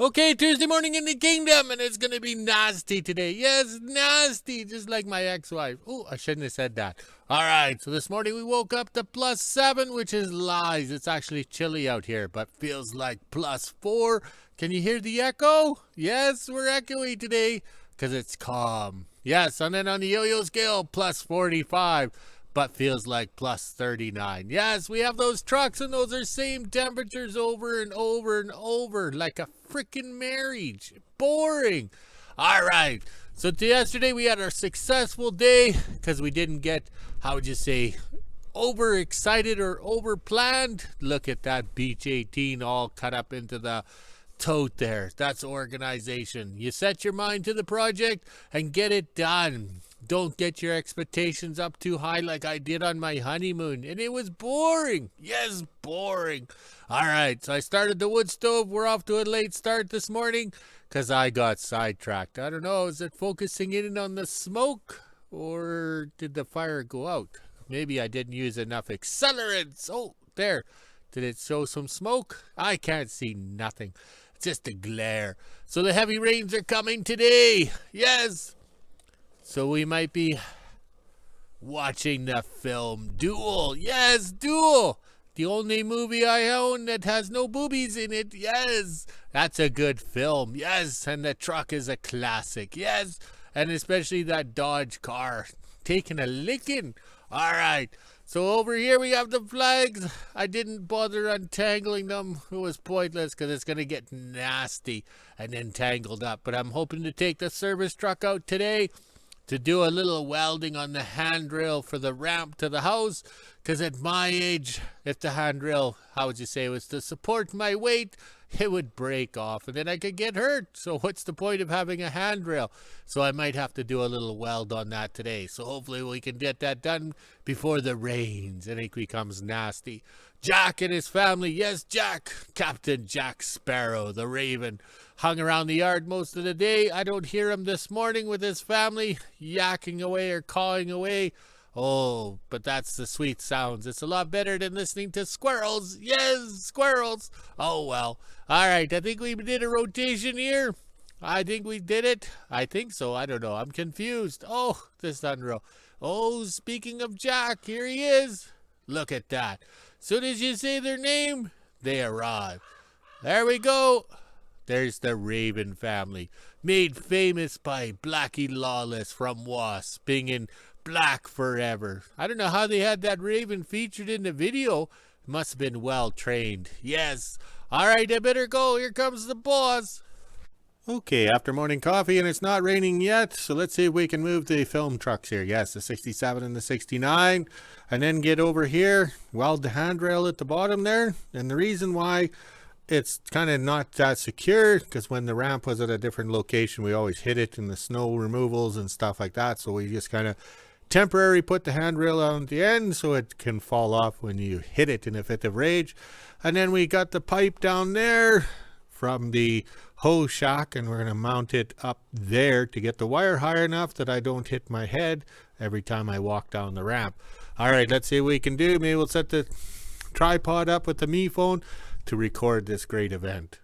Okay, Tuesday morning in the kingdom, and it's gonna be nasty today. Yes, nasty, just like my ex-wife. Oh, I shouldn't have said that. All right, so this morning we woke up to +7, which is lies. It's actually chilly out here, but feels like +4. Can you hear the echo? Yes, we're echoey today, because it's calm. Yes, and then on the yo-yo scale, +45. But feels like +39. Yes, we have those trucks, and those are same temperatures over and over and over, like a freaking marriage. Boring. All right. So yesterday we had our successful day because we didn't get, how would you say, overexcited or overplanned. Look at that Beach 18 all cut up into the tote there. That's organization. You set your mind to the project and get it done. Don't get your expectations up too high like I did on my honeymoon. And it was boring. Yes, boring. All right, so I started the wood stove. We're off to a late start this morning because I got sidetracked. I don't know, is it focusing in on the smoke or did the fire go out? Maybe I didn't use enough accelerants. Oh, there. Did it show some smoke? I can't see nothing. It's just a glare. So the heavy rains are coming today. Yes. So we might be watching the film Duel. Yes, Duel. The only movie I own that has no boobies in it. Yes. That's a good film. Yes. And the truck is a classic. Yes. And especially that Dodge car. Taking a licking. All right. So over here we have the flags. I didn't bother untangling them. It was pointless because it's going to get nasty and then tangled up. But I'm hoping to take the service truck out today to do a little welding on the handrail for the ramp to the house. Because at my age, if the handrail, how would you say, was to support my weight, it would break off and then I could get hurt. So what's the point of having a handrail? So I might have to do a little weld on that today. So hopefully we can get that done before the rains and it becomes nasty. Jack and his family, yes, Jack, Captain Jack Sparrow, the Raven, hung around the yard most of the day. I don't hear him this morning with his family yakking away or cawing away. Oh, but that's the sweet sounds. It's a lot better than listening to squirrels. Yes, squirrels. Oh, well. All right, I think we did a rotation here. I think we did it. I think so. I don't know. I'm confused. Oh, this unreal. Oh, speaking of Jack, here he is. Look at that. Soon as you say their name, they arrive. There we go. There's the Raven family, made famous by Blackie Lawless from Wasp, being in black forever. I don't know how they had that Raven featured in the video. Must have been well trained. Yes. All right, I better go. Here comes the boss. Okay, after morning coffee and it's not raining yet, so let's see if we can move the film trucks here. Yes, the 67 and the 69, and then get over here, weld the handrail at the bottom there. And the reason why it's kind of not that secure, because when the ramp was at a different location, we always hit it in the snow removals and stuff like that. So we just kind of temporarily put the handrail on the end so it can fall off when you hit it in a fit of rage. And then we got the pipe down there from the hose shack, and we're going to mount it up there to get the wire high enough that I don't hit my head every time I walk down the ramp. All right, let's see what we can do. Maybe we'll set the tripod up with the Me phone to record this great event.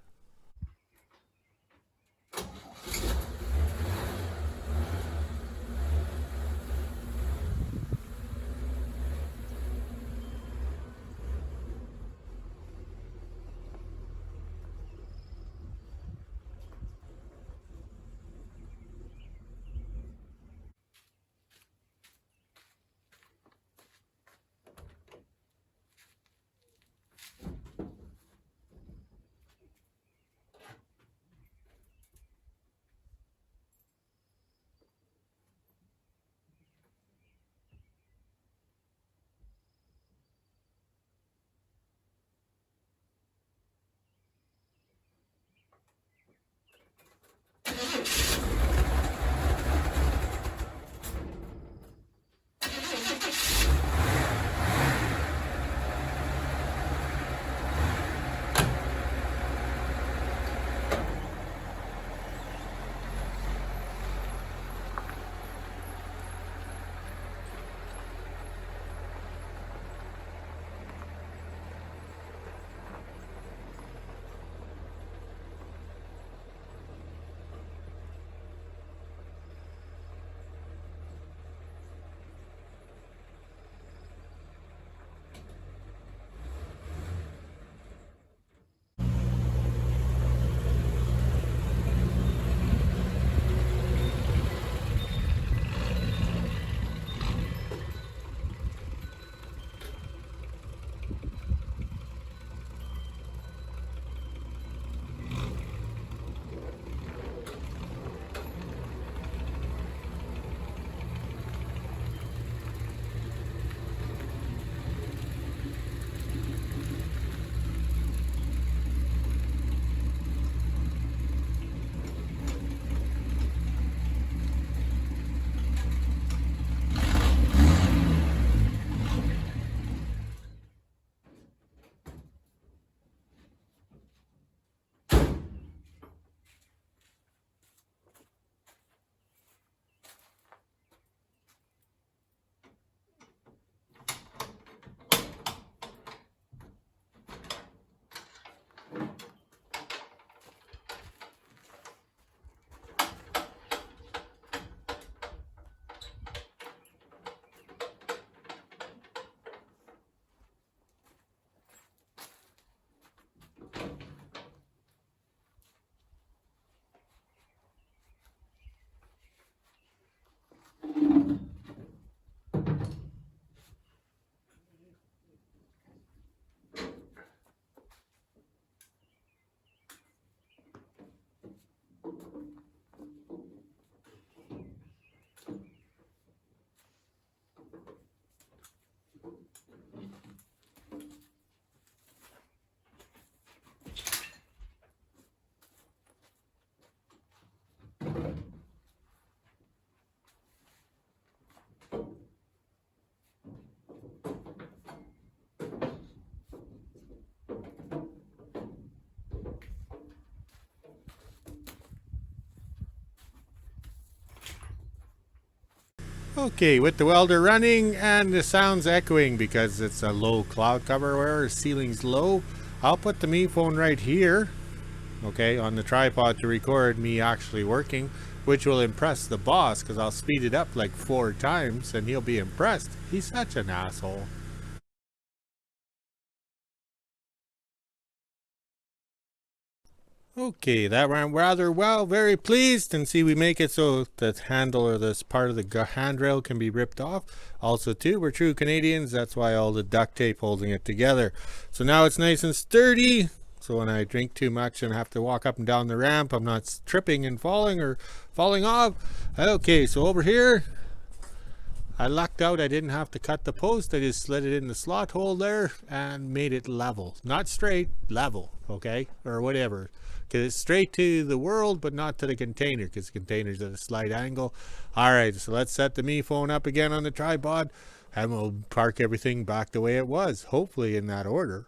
Okay, with the welder running and the sound's echoing because it's a low cloud cover where the ceiling's low, I'll put the me phone right here, okay, on the tripod to record me actually working, which will impress the boss because I'll speed it up like 4 times and he'll be impressed. He's such an asshole. Okay, that went rather well. Very pleased, and see we make it so that handle or this part of the handrail can be ripped off. Also too, we're true Canadians, that's why all the duct tape holding it together. So now it's nice and sturdy, so when I drink too much and have to walk up and down the ramp, I'm not tripping and falling or falling off. Okay, so over here, I lucked out. I didn't have to cut the post. I just slid it in the slot hole there and made it level. Not straight, level, okay? Or whatever. Because it's straight to the world, but not to the container, because the container's at a slight angle. All right, so let's set the me phone up again on the tripod, and we'll park everything back the way it was, hopefully in that order.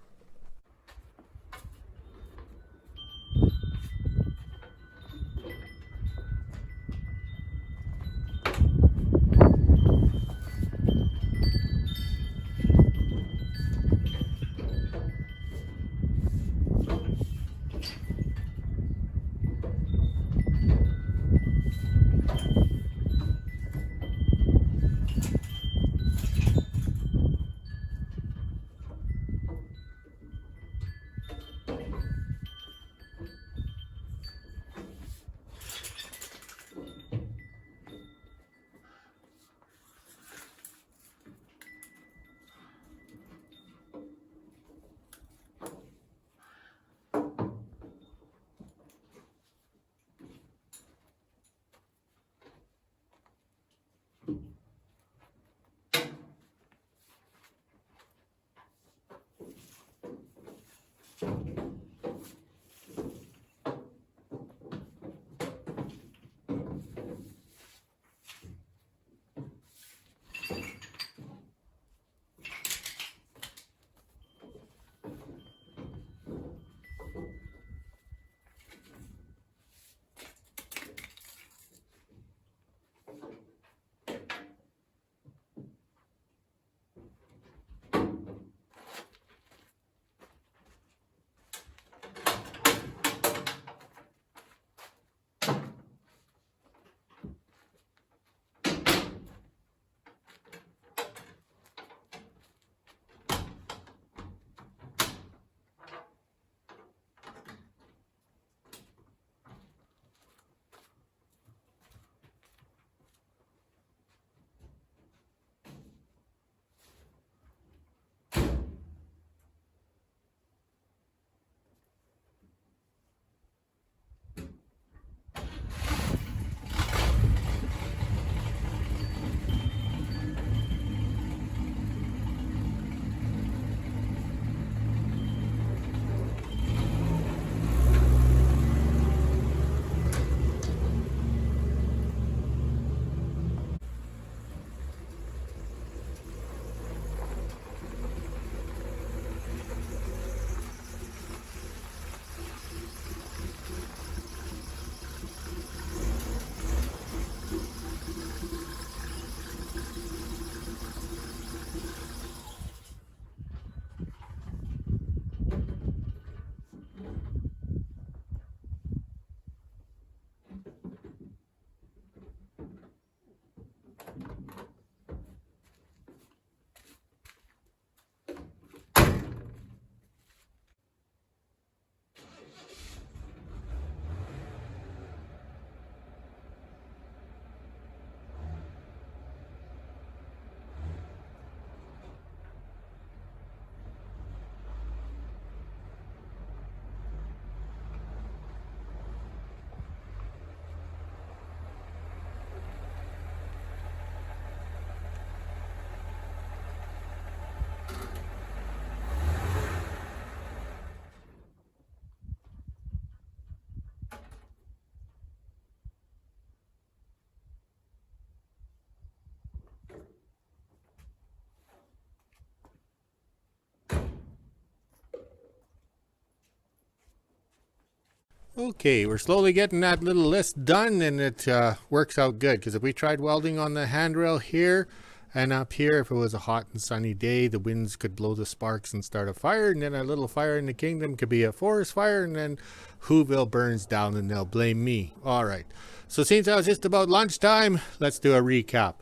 Okay, we're slowly getting that little list done, and it works out good, because if we tried welding on the handrail here and up here, if it was a hot and sunny day, the winds could blow the sparks and start a fire, and then a little fire in the kingdom could be a forest fire, and then WHO-ville burns down and they'll blame me. All right, so since I was just about lunchtime, let's do a recap.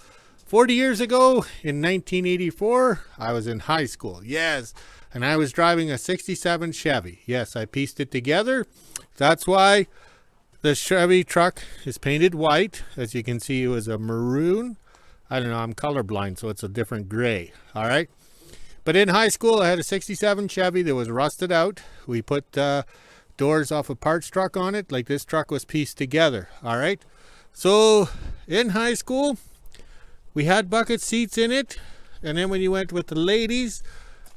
40 years ago, in 1984, I was in high school. Yes, and I was driving a 67 Chevy. Yes, I pieced it together. That's why the Chevy truck is painted white. As you can see, it was a maroon. I don't know, I'm colorblind, so it's a different gray. All right. But in high school, I had a 67 Chevy that was rusted out. We put doors off a parts truck on it, like this truck was pieced together. All right. So in high school, we had bucket seats in it. And then when you went with the ladies,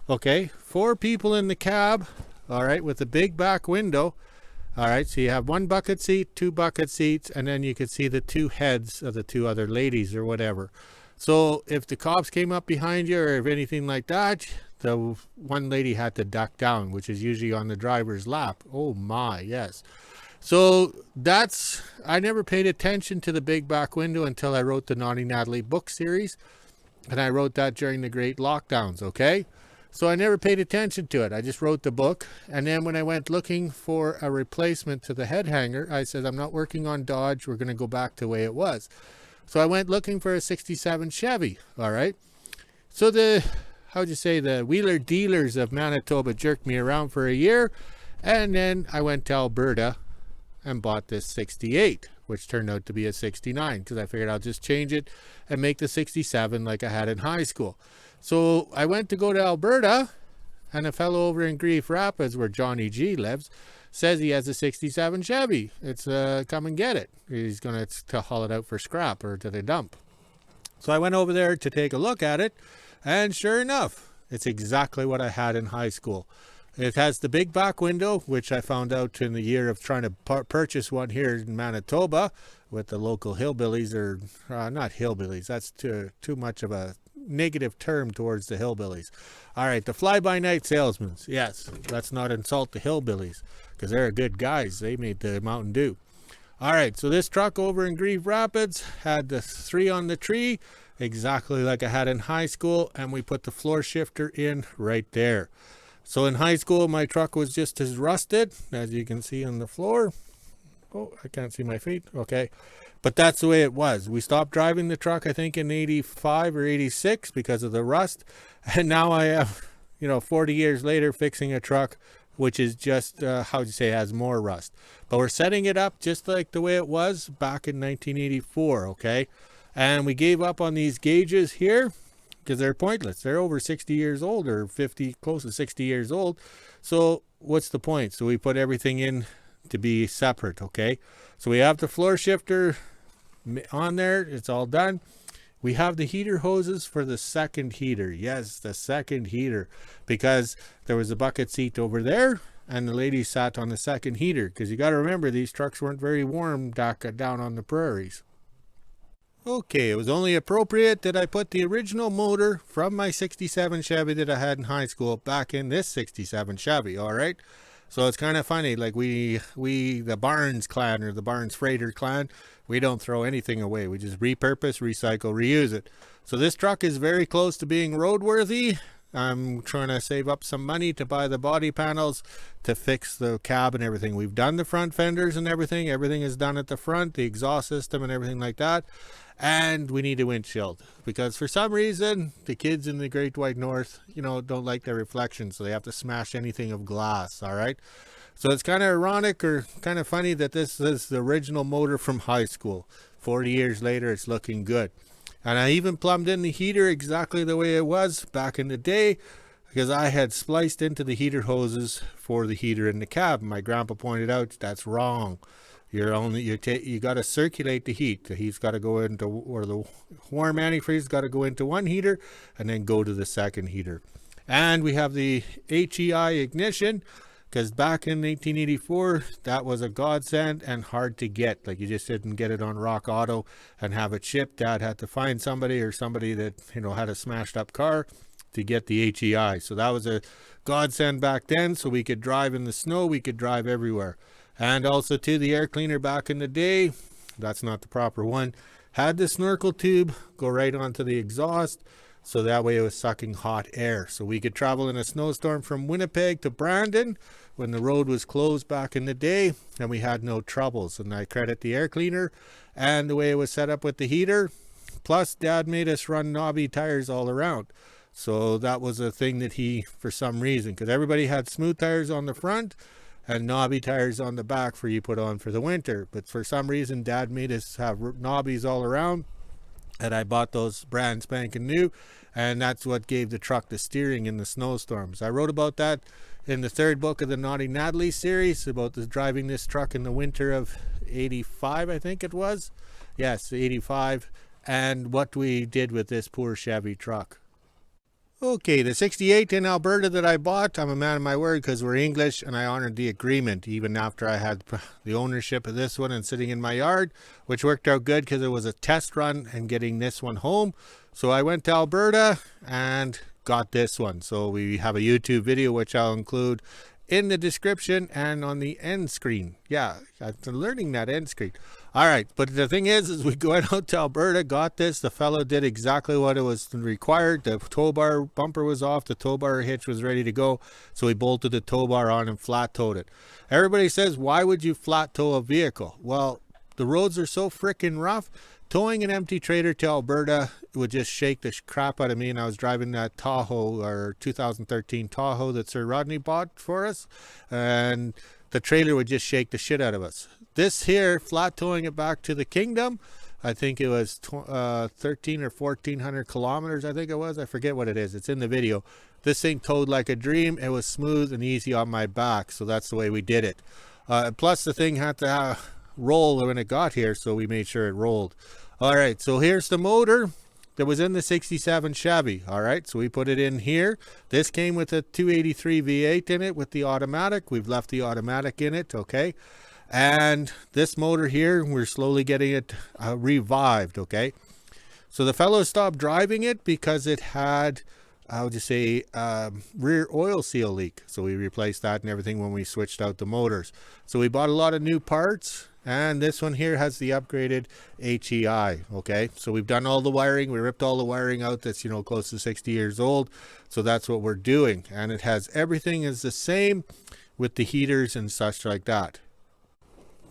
okay, 4 people in the cab, all right, with a big back window. All right, so you have 1 bucket seat, 2 bucket seats, and then you could see the 2 heads of the 2 other ladies or whatever. So if the cops came up behind you or if anything like that, the one lady had to duck down, which is usually on the driver's lap. Oh my, yes. So I never paid attention to the big back window until I wrote the Naughty Natalie book series. And I wrote that during the great lockdowns, okay? So I never paid attention to it. I just wrote the book. And then when I went looking for a replacement to the head hanger, I said, I'm not working on Dodge. We're going to go back to the way it was. So I went looking for a 67 Chevy. All right. So the wheeler dealers of Manitoba jerked me around for a year. And then I went to Alberta and bought this 68, which turned out to be a 69, because I figured I'll just change it and make the 67 like I had in high school. So I went to go to Alberta, and a fellow over in Grief Rapids, where Johnny G lives, says he has a 67 Chevy. It's come and get it. He's going to haul it out for scrap or to the dump. So I went over there to take a look at it, and sure enough, it's exactly what I had in high school. It has the big back window, which I found out in the year of trying to purchase one here in Manitoba with the local hillbillies, or not hillbillies. That's too much of a negative term towards the hillbillies. All right, the fly-by-night salesmen. Yes, let's not insult the hillbillies, because they're good guys. They made the Mountain Dew. All right, so this truck over in Grief Rapids had the 3 on the tree, exactly like I had in high school, and we put the floor shifter in right there. So in high school, my truck was just as rusted, as you can see on the floor. Oh, I can't see my feet. Okay. But that's the way it was. We stopped driving the truck, I think, in 85 or 86 because of the rust. And now I have, 40 years later, fixing a truck, which is just, has more rust. But we're setting it up just like the way it was back in 1984, okay? And we gave up on these gauges here because they're pointless. They're over 60 years old, or 50, close to 60 years old. So what's the point? So we put everything in to be separate, okay? So we have the floor shifter on there. It's all done. We have the heater hoses for the second heater. Yes, the second heater, because there was a bucket seat over there and the lady sat on the second heater, because you got to remember, these trucks weren't very warm down on the prairies. Okay, it was only appropriate that I put the original motor from my 67 Chevy that I had in high school back in this 67 Chevy, all right? So it's kind of funny, like we the Barnes clan, or the Barnes Freighter clan, we don't throw anything away. We just repurpose, recycle, reuse it. So this truck is very close to being roadworthy. I'm trying to save up some money to buy the body panels to fix the cab and everything. We've done the front fenders and everything. Everything is done at the front, the exhaust system and everything like that. And we need a windshield, because for some reason the kids in the Great White North, don't like their reflection, so they have to smash anything of glass. All right, so it's kind of ironic, or kind of funny, that this is the original motor from high school. 40 years later, it's looking good. And I even plumbed in the heater exactly the way it was back in the day, because I had spliced into the heater hoses for the heater in the cab. My grandpa pointed out that's wrong. You got to circulate the heat. The heat's got to go into, or the warm antifreeze got to go into one heater and then go to the second heater. And we have the HEI ignition, because back in 1884, that was a godsend and hard to get. Like, you just didn't get it on Rock Auto and have it shipped. Dad had to find somebody, or somebody that, had a smashed up car to get the HEI. So that was a godsend back then. So we could drive in the snow, we could drive everywhere. And also too, the air cleaner back in the day, that's not the proper one, had the snorkel tube go right onto the exhaust, so that way it was sucking hot air. So we could travel in a snowstorm from Winnipeg to Brandon when the road was closed back in the day, and we had no troubles. And I credit the air cleaner and the way it was set up with the heater. Plus, Dad made us run knobby tires all around. So that was a thing that he, for some reason, because everybody had smooth tires on the front and knobby tires on the back for you put on for the winter. But for some reason, Dad made us have knobbies all around, and I bought those brand spanking new, and that's what gave the truck the steering in the snowstorms. I wrote about that in the third book of the Naughty Natalie series, about driving this truck in the winter of 85, I think it was. Yes, 85, and what we did with this poor Chevy truck. Okay, the 68 in Alberta that I bought, I'm a man of my word because we're English, and I honored the agreement even after I had the ownership of this one and sitting in my yard, which worked out good because it was a test run and getting this one home. So I went to Alberta and got this one. So we have a YouTube video which I'll include in the description and on the end screen. Yeah, I'm learning that end screen. All right, but the thing is we went out to Alberta, got this. The fellow did exactly what it was required. The tow bar bumper was off, the tow bar hitch was ready to go, so we bolted the tow bar on and flat towed it. Everybody says, why would you flat tow a vehicle? Well, the roads are so freaking rough. Towing an empty trailer to Alberta would just shake the crap out of me. And I was driving that Tahoe, or 2013 Tahoe that Sir Rodney bought for us, and the trailer would just shake the shit out of us. This here, flat towing it back to the kingdom, I think it was 13 or 1400 kilometers, I think it was. I forget what it is. It's in the video. This thing towed like a dream. It was smooth and easy on my back, so that's the way we did it. Plus, the thing had to roll when it got here, so we made sure it rolled. All right, so here's the motor that was in the 67 Chevy. All right, so we put it in here. This came with a 283 V8 in it with the automatic. We've left the automatic in it, okay? And this motor here, we're slowly getting it revived, okay? So the fellow stopped driving it because it had, I would just say, rear oil seal leak. So we replaced that and everything when we switched out the motors. So we bought a lot of new parts. And this one here has the upgraded HEI, okay? So we've done all the wiring. We ripped all the wiring out that's, you know, close to 60 years old. So that's what we're doing. And it has everything is the same with the heaters and such like that.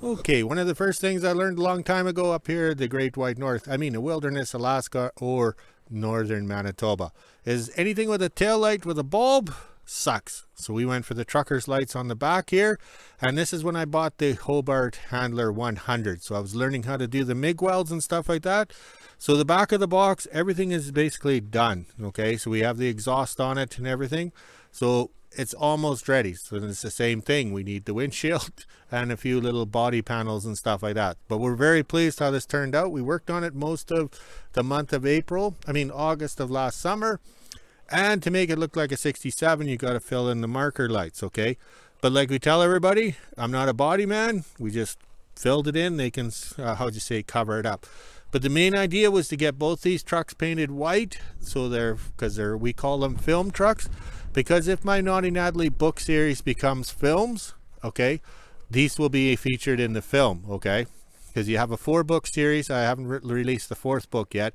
Okay, one of the first things I learned a long time ago up here, the Great White North, I mean the Wilderness, Alaska, or Northern Manitoba, is anything with a tail light with a bulb sucks. So we went for the trucker's lights on the back here, and this is when I bought the Hobart Handler 100. So I was learning how to do the MIG welds and stuff like that. So the back of the box, everything is basically done, okay? So we have the exhaust on it and everything, so it's almost ready. So it's the same thing. We need the windshield and a few little body panels and stuff like that. But we're very pleased how this turned out. We worked on it most of the month of August of last summer. And to make it look like a 67, you got to fill in the marker lights, okay? But like we tell everybody, I'm not a body man. We just filled it in. They can, cover it up. But the main idea was to get both these trucks painted white. So we call them film trucks. Because if my Naughty Natalie book series becomes films, okay, these will be featured in the film, okay? Because you have a 4-book series. I haven't released the 4th book yet.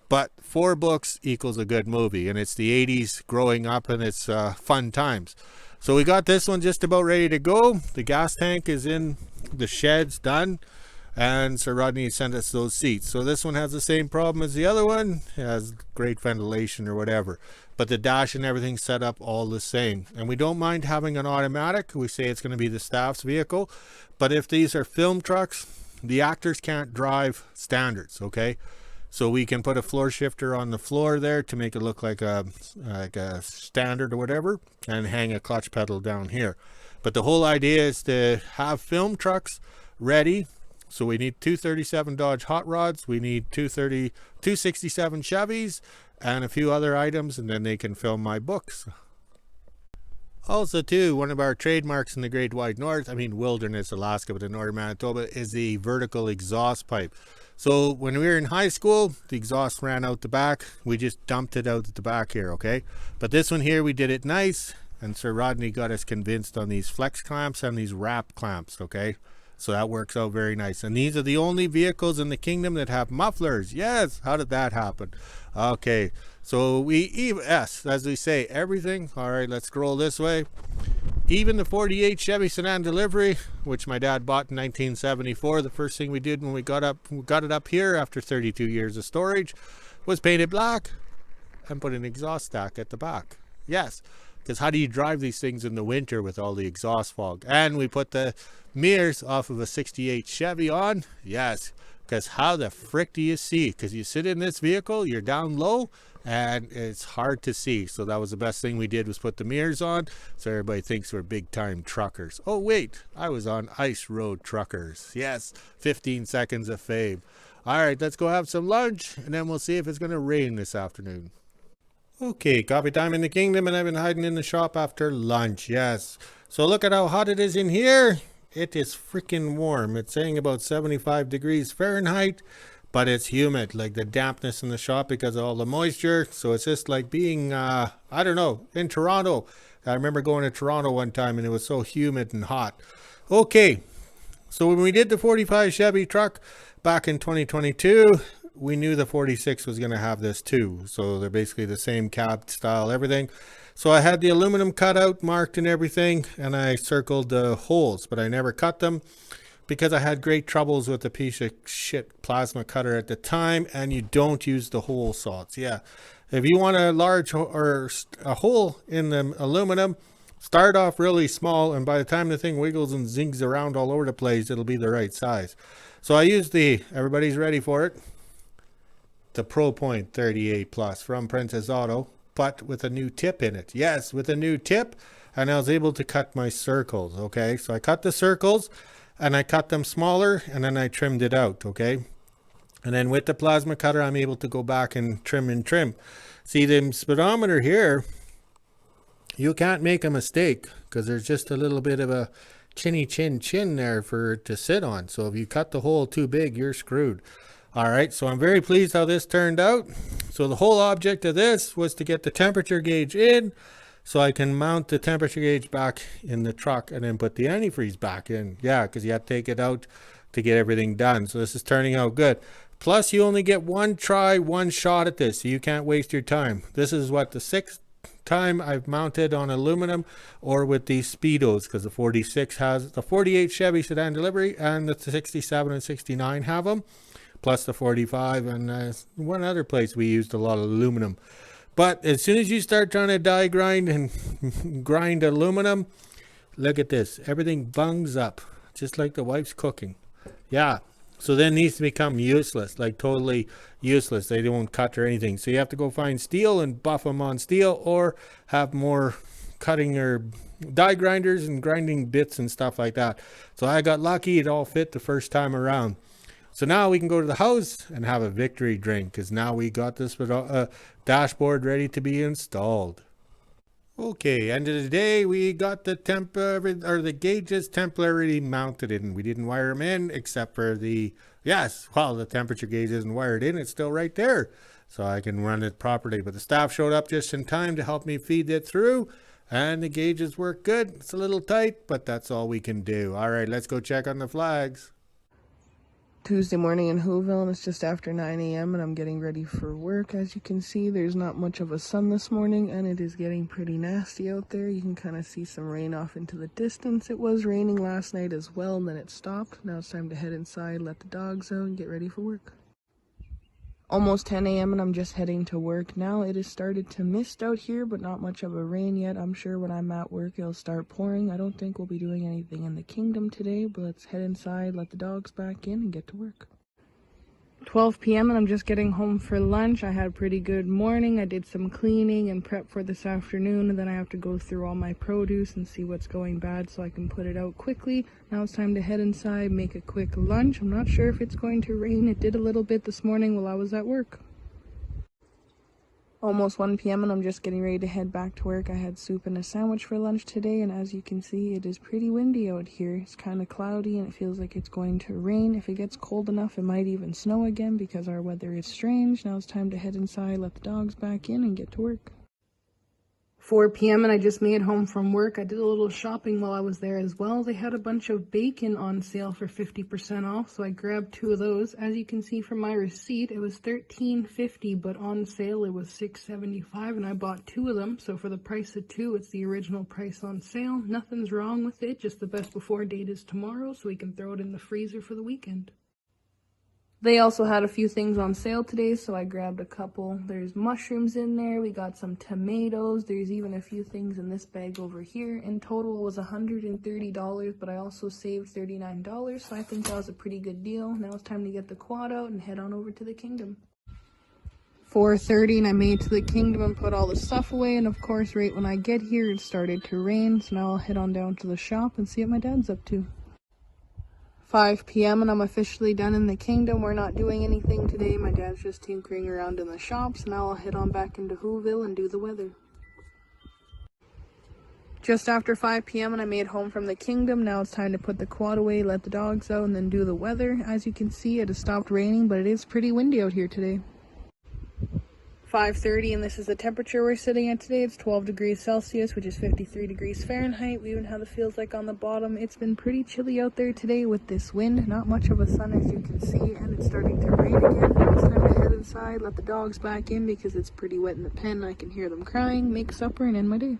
But 4 books equals a good movie, and it's the 80s growing up, and it's fun times. So we got this one just about ready to go. The gas tank is in the sheds, done, and Sir Rodney sent us those seats. So this one has the same problem as the other one. It has great ventilation or whatever. But the dash and everything set up all the same. And we don't mind having an automatic. We say it's going to be the staff's vehicle. But if these are film trucks, the actors can't drive standards, okay? So we can put a floor shifter on the floor there to make it look like a standard or whatever, and hang a clutch pedal down here. But the whole idea is to have film trucks ready. So we need 237 Dodge hot rods, we need 267 Chevys, and a few other items, and then they can film my books. Also too, one of our trademarks in the Great White North, Wilderness, Alaska, but in Northern Manitoba, is the vertical exhaust pipe. So when we were in high school, the exhaust ran out the back. We just dumped it out at the back here, okay? But this one here, we did it nice. And Sir Rodney got us convinced on these flex clamps and these wrap clamps, okay? So that works out very nice. And these are the only vehicles in the kingdom that have mufflers. Yes, how did that happen? Okay, so yes, as we say, everything. All right, let's scroll this way. Even the 48 Chevy sedan delivery, which my dad bought in 1974, the first thing we did when we got it up here after 32 years of storage was paint it black and put an exhaust stack at the back. Yes, because how do you drive these things in the winter with all the exhaust fog? And we put the mirrors off of a 68 Chevy on. Yes, because how the frick do you see? Because you sit in this vehicle, you're down low, and it's hard to see. So that was the best thing we did, was put the mirrors on, so everybody thinks we're big time truckers. Oh wait, I was on Ice Road Truckers. Yes, 15 seconds of fame. All right, let's go have some lunch, and then we'll see if it's going to rain this afternoon. Okay, coffee time in the kingdom, and I've been hiding in the shop after lunch. Yes, so look at how hot it is in here. It is freaking warm. It's saying about 75 degrees Fahrenheit, but it's humid, like the dampness in the shop because of all the moisture. So it's just like being, I don't know, in Toronto. I remember going to Toronto one time and it was so humid and hot. Okay, so when we did the 45 Chevy truck back in 2022, we knew the 46 was going to have this too. So they're basically the same cab style, everything. So I had the aluminum cut out, marked and everything, and I circled the holes, but I never cut them because I had great troubles with the piece of shit plasma cutter at the time, and you don't use the hole saws. Yeah, if you want a large or a hole in the aluminum, start off really small, and by the time the thing wiggles and zings around all over the place, it'll be the right size. So I used everybody's ready for it, the Pro Point 38 Plus from Princess Auto, but with a new tip in it. Yes, with a new tip, and I was able to cut my circles. Okay, so I cut the circles and I cut them smaller, and then I trimmed it out. Okay, and then with the plasma cutter, I'm able to go back and trim. See, the speedometer here, you can't make a mistake because there's just a little bit of a chinny chin there for it to sit on. So if you cut the hole too big, you're screwed. All right, so I'm very pleased how this turned out. So the whole object of this was to get the temperature gauge in so I can mount the temperature gauge back in the truck and then put the antifreeze back in. Yeah, because you have to take it out to get everything done. So this is turning out good. Plus, you only get one try, one shot at this, so you can't waste your time. This is what, the 6th time I've mounted on aluminum or with these Speedos, because the 46 has the 48 Chevy sedan delivery and the 67 and 69 have them. Plus the 45, and one other place we used a lot of aluminum. But as soon as you start trying to die grind and grind aluminum, look at this. Everything bungs up, just like the wife's cooking. Yeah, so then it needs to become useless, like totally useless. They don't cut or anything. So you have to go find steel and buff them on steel, or have more cutting or die grinders and grinding bits and stuff like that. So I got lucky. It all fit the first time around. So now we can go to the house and have a victory drink, because now we got this dashboard ready to be installed. Okay, end of the day, we got the the gauges temporarily mounted in. We didn't wire them in except for the temperature gauge isn't wired in. It's still right there, so I can run it properly. But the staff showed up just in time to help me feed it through, and the gauges work good. It's a little tight, but that's all we can do. All right, let's go check on the flags. Tuesday morning in WHO-ville, and it's just after 9 a.m. and I'm getting ready for work. As you can see, there's not much of a sun this morning, and it is getting pretty nasty out there. You can kind of see some rain off into the distance. It was raining last night as well, and then it stopped. Now it's time to head inside, let the dogs out, and get ready for work. Almost 10 a.m. and I'm just heading to work now. It has started to mist out here, but not much of a rain yet. I'm sure when I'm at work it'll start pouring. I don't think we'll be doing anything in the kingdom today, but let's head inside, let the dogs back in, and get to work. 12 p.m. and I'm just getting home for lunch. I had a pretty good morning. I did some cleaning and prep for this afternoon, and then I have to go through all my produce and see what's going bad so I can put it out quickly. Now it's time to head inside, make a quick lunch. I'm not sure if it's going to rain. It did a little bit this morning while I was at work. Almost 1 p.m. and I'm just getting ready to head back to work. I had soup and a sandwich for lunch today, and as you can see, it is pretty windy out here. It's kind of cloudy and it feels like it's going to rain. If it gets cold enough, it might even snow again because our weather is strange. Now it's time to head inside, let the dogs back in, and get to work. 4 p.m. and I just made home from work. I did a little shopping while I was there as well. They had a bunch of bacon on sale for 50% off, so I grabbed 2 of those. As you can see from my receipt, it was $13.50, but on sale it was $6.75, and I bought 2 of them. So for the price of 2, it's the original price on sale. Nothing's wrong with it, just the best before date is tomorrow, so we can throw it in the freezer for the weekend. They also had a few things on sale today, so I grabbed a couple. There's mushrooms in there, we got some tomatoes, there's even a few things in this bag over here. In total it was $130, but I also saved $39, so I think that was a pretty good deal. Now it's time to get the quad out and head on over to the kingdom. 4:30 and I made it to the kingdom and put all the stuff away, and of course right when I get here it started to rain, so now I'll head on down to the shop and see what my dad's up to. 5 p.m. and I'm officially done in the kingdom. We're not doing anything today. My dad's just tinkering around in the shops. Now I'll head on back into WHO-ville and do the weather. Just after 5 p.m. and I made home from the kingdom. Now it's time to put the quad away, let the dogs out, and then do the weather. As you can see, it has stopped raining, but it is pretty windy out here today. 5:30 and this is the temperature we're sitting at today. It's 12 degrees Celsius, which is 53 degrees Fahrenheit. We even have the feels like on the bottom. It's been pretty chilly out there today with this wind. Not much of a sun as you can see, and it's starting to rain again. Now it's time to head inside, let the dogs back in because it's pretty wet in the pen. I can hear them crying, make supper, and end my day.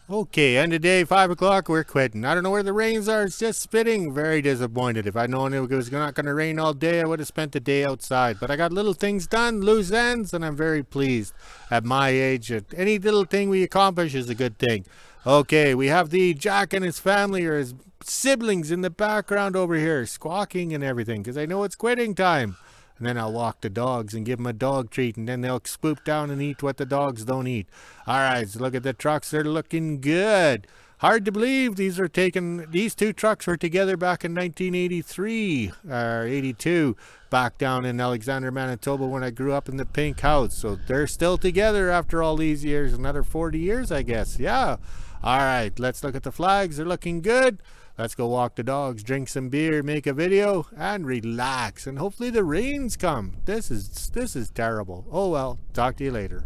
Okay, end of day, 5 o'clock, we're quitting. I don't know where the rains are, it's just spitting. Very disappointed. If I'd known it was not going to rain all day, I would have spent the day outside. But I got little things done, loose ends, and I'm very pleased. At my age, any little thing we accomplish is a good thing. Okay, we have the Jack and his family, or his siblings, in the background over here, squawking and everything, because I know it's quitting time. And then I'll walk the dogs and give them a dog treat, and then they'll swoop down and eat what the dogs don't eat. All right, so look at the trucks. They're looking good. Hard to believe these 2 trucks were together back in 1983 or 82, back down in Alexander, Manitoba, when I grew up in the pink house. So they're still together after all these years, another 40 years, I guess. Yeah. All right, let's look at the flags. They're looking good. Let's go walk the dogs, drink some beer, make a video, and relax. And hopefully the rains come. This is terrible. Oh well, talk to you later.